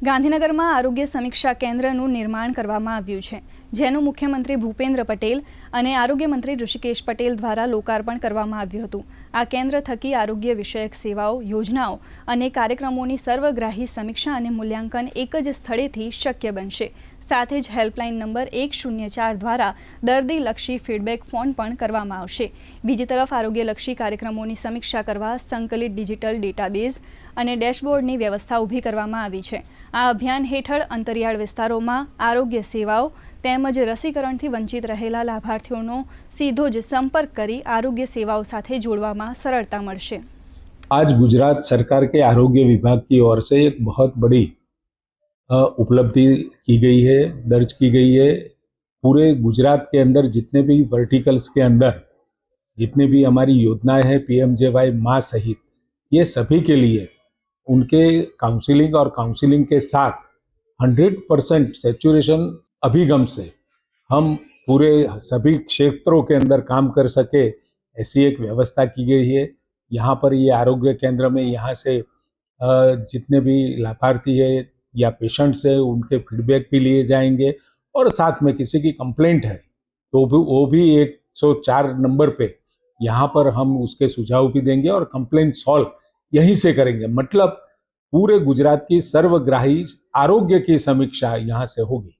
ગાંધીનગરમાં આરોગ્ય સમીક્ષા કેન્દ્રનું નિર્માણ કરવામાં આવ્યું છે, જેનું મુખ્યમંત્રી ભૂપેન્દ્ર પટેલ અને આરોગ્ય મંત્રી ઋષિકેશ પટેલ દ્વારા લોકાર્પણ કરવામાં આવ્યું હતું। આ કેન્દ્ર થકી આરોગ્ય વિષયક સેવાઓ, યોજનાઓ અને કાર્યક્રમોની સર્વગ્રાહી સમીક્ષા અને મૂલ્યાંકન એક જ સ્થળેથી શક્ય બનશે। સાથે જ હેલ્પલાઇન નંબર 104 દ્વારા દર્દીલક્ષી ફીડબેક ફોન પણ કરવામાં આવશે। બીજી તરફ આરોગ્યલક્ષી કાર્યક્રમોની સમીક્ષા કરવા સંકલિત ડિજિટલ ડેટાબેઝ અને ડેશબોર્ડની વ્યવસ્થા ઊભી કરવામાં આવી છે। આ અભિયાન હેઠળ અંતરિયાળ વિસ્તારોમાં આરોગ્ય સેવાઓ તેમજ રસીકરણથી વંચિત રહેલા લાભાર્થીઓનો સીધો જ સંપર્ક કરી આરોગ્ય સેવાઓ સાથે જોડવામાં સરળતા મળશે। आज गुजरात सरकार के आरोग्य विभाग की ओर से एक बहुत बड़ी उपलब्धि की गई है, दर्ज की गई है। पूरे गुजरात के अंदर जितने भी वर्टिकल्स के अंदर जितने भी हमारी योजनाएं हैं PMJY माँ सहित, ये सभी के लिए उनके काउंसलिंग और काउंसलिंग के साथ 100% सैचुरेशन अभिगम से हम पूरे सभी क्षेत्रों के अंदर काम कर सके, ऐसी एक व्यवस्था की गई है। यहाँ पर ये आरोग्य केंद्र में यहाँ से जितने भी लाभार्थी है या पेशेंट्स है उनके फीडबैक भी लिए जाएंगे और साथ में किसी की कंप्लेंट है तो वो भी 104 नंबर पे यहाँ पर हम उसके सुझाव भी देंगे और कंप्लेंट सॉल्व यहीं से करेंगे। मतलब पूरे गुजरात की सर्वग्राही आरोग्य की समीक्षा यहाँ से होगी।